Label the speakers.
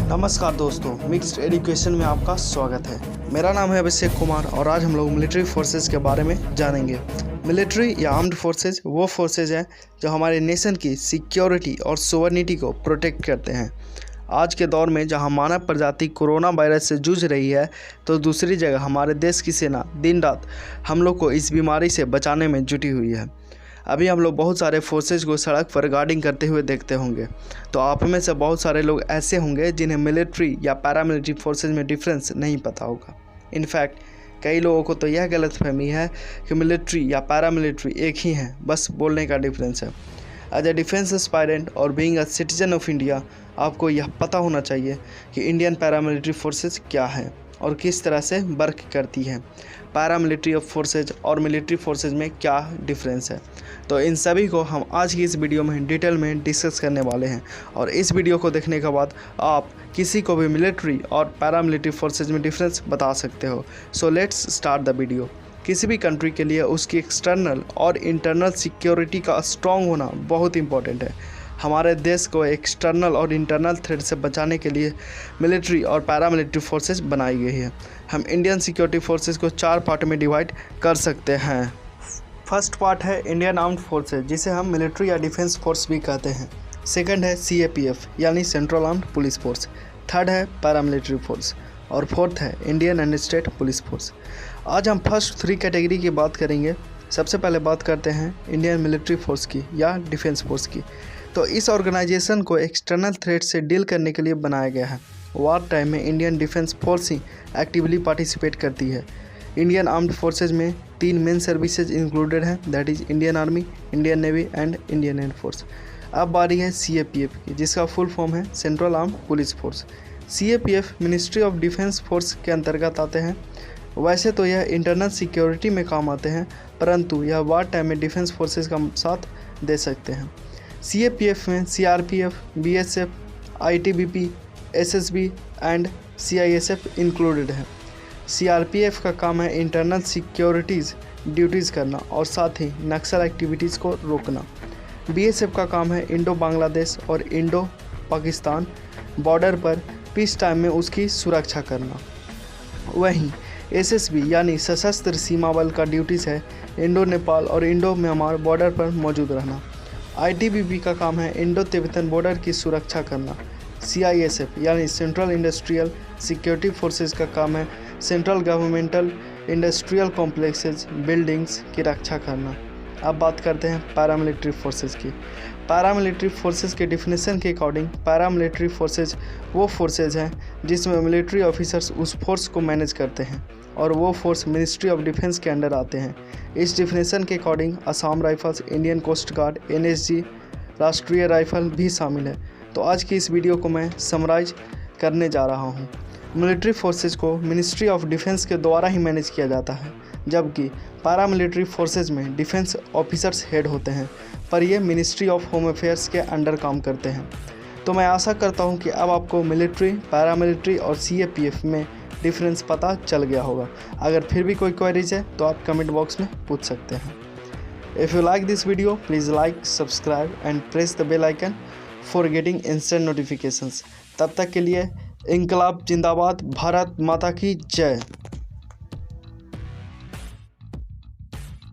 Speaker 1: नमस्कार दोस्तों, mixed education में आपका स्वागत है। मेरा नाम है अभिषेक कुमार और आज हम लोग मिलिट्री फोर्सेस के बारे में जानेंगे। मिलिट्री या आर्म्ड फोर्सेस वो फोर्सेज हैं जो हमारे नेशन की सिक्योरिटी और सोवरेनिटी को प्रोटेक्ट करते हैं। आज के दौर में जहां मानव प्रजाति कोरोना वायरस से जूझ रही है, तो दूसरी जगह हमारे देश की सेना दिन रात हम लोग को इस बीमारी से बचाने में जुटी हुई है। अभी हम लोग बहुत सारे फोर्सेज को सड़क पर गार्डिंग करते हुए देखते होंगे, तो आप में से बहुत सारे लोग ऐसे होंगे जिन्हें मिलिट्री या पैरामिलिट्री फोर्सेज में डिफरेंस नहीं पता होगा। इनफैक्ट कई लोगों को तो यह गलतफहमी है कि मिलिट्री या पैरामिलिट्री एक ही हैं, बस बोलने का डिफरेंस है। एज ए डिफेंस एस्पायरेंट और being a citizen of India, आपको यह पता होना चाहिए कि इंडियन पैरामिलिट्री फोर्सेज क्या है और किस तरह से वर्क करती है। पैरामिलिट्री ऑफ फोर्सेज और मिलिट्री फोर्सेज में क्या डिफरेंस है, तो इन सभी को हम आज की इस वीडियो में डिटेल में डिस्कस करने वाले हैं। और इस वीडियो को देखने के बाद आप किसी को भी मिलिट्री और पैरामिलिट्री फोर्सेज में डिफरेंस बता सकते हो। So let's start the video. किसी भी कंट्री के लिए उसकी एक्सटर्नल और इंटरनल सिक्योरिटी का स्ट्रॉन्ग होना बहुत इंपॉर्टेंट है। हमारे देश को एक्सटर्नल और इंटरनल थ्रेट से बचाने के लिए मिलिट्री और पैरामिलिट्री फोर्सेस बनाई गई है। हम इंडियन सिक्योरिटी फोर्सेस को 4 पार्ट में डिवाइड कर सकते हैं। फर्स्ट पार्ट है इंडियन आर्म्ड फोर्सेस, जिसे हम मिलिट्री या डिफेंस फोर्स भी कहते हैं। सेकंड है CAPF यानी central armed police force. Third है पैरामिलिट्री फोर्स और फोर्थ है Indian and state police force. आज हम फर्स्ट 3 कैटेगरी की बात करेंगे। सबसे पहले बात करते हैं इंडियन मिलिट्री फोर्स की या डिफेंस फोर्स की। तो इस ऑर्गेनाइजेशन को एक्सटर्नल थ्रेट से डील करने के लिए बनाया गया है। वार टाइम में इंडियन डिफेंस फोर्स ही एक्टिवली पार्टिसिपेट करती है। इंडियन आर्म्ड फोर्सेज में 3 मेन सर्विसेज इंक्लूडेड हैं, that is Indian army, Indian navy and Indian air force. अब बारी है CAPF की, जिसका फुल फॉर्म है central armed police force. CAPF ministry of defence force के अंतर्गत आते हैं। वैसे तो यह इंटरनल सिक्योरिटी में काम आते हैं, परंतु यह वार टाइम में डिफेंस फोर्सेज का साथ दे सकते हैं। CAPF में CRPF, BSF, ITBP, SSB and CISF included है। CRPF का काम है इंटरनल सिक्योरिटीज़ ड्यूटीज़ करना और साथ ही नक्सल एक्टिविटीज़ को रोकना। BSF का काम है इंडो बांग्लादेश और इंडो पाकिस्तान बॉर्डर पर पीस टाइम में उसकी सुरक्षा करना। वहीं SSB यानी सशस्त्र सीमा बल का ड्यूटीज़ है इंडो नेपाल और इंडो म्यांमार बॉर्डर पर मौजूद रहना। ITBP का काम है इंडो तिब्बतन बॉर्डर की सुरक्षा करना। CISF यानी सेंट्रल इंडस्ट्रियल सिक्योरिटी फोर्सेस का काम है central governmental industrial complexes buildings की रक्षा करना। अब बात करते हैं पैरामिलिट्री फोर्सेस की। पैरामिलिट्री फोर्सेस के डिफिनेशन के अकॉर्डिंग पैरामिलिट्री फोर्सेज वो फोर्सेज हैं जिसमें मिलिट्री ऑफिसर्स उस फोर्स को मैनेज करते हैं और वो फोर्स मिनिस्ट्री ऑफ डिफेंस के अंडर आते हैं। इस डिफिनेशन के according Assam Rifles, Indian Coast Guard, NSG, Rashtriya Rifle भी शामिल है। तो आज की इस वीडियो को मैं समराइज करने जा रहा हूँ। मिलिट्री फोर्सेज को मिनिस्ट्री ऑफ डिफेंस के द्वारा ही मैनेज किया जाता है, जबकि पैरामिलिट्री फोर्सेज में डिफेंस ऑफिसर्स हेड होते हैं, पर ये मिनिस्ट्री ऑफ होम अफेयर्स के अंडर काम करते हैं। तो मैं आशा करता हूँ कि अब आपको मिलिट्री, पैरामिलिट्री और CAPF में डिफरेंस पता चल गया होगा। अगर फिर भी कोई क्वेरीज है तो आप कमेंट बॉक्स में पूछ सकते हैं। If you like this video, please like, subscribe and press the bell icon for getting instant notifications. तब तक के लिए इंकलाब जिंदाबाद, भारत माता की जय।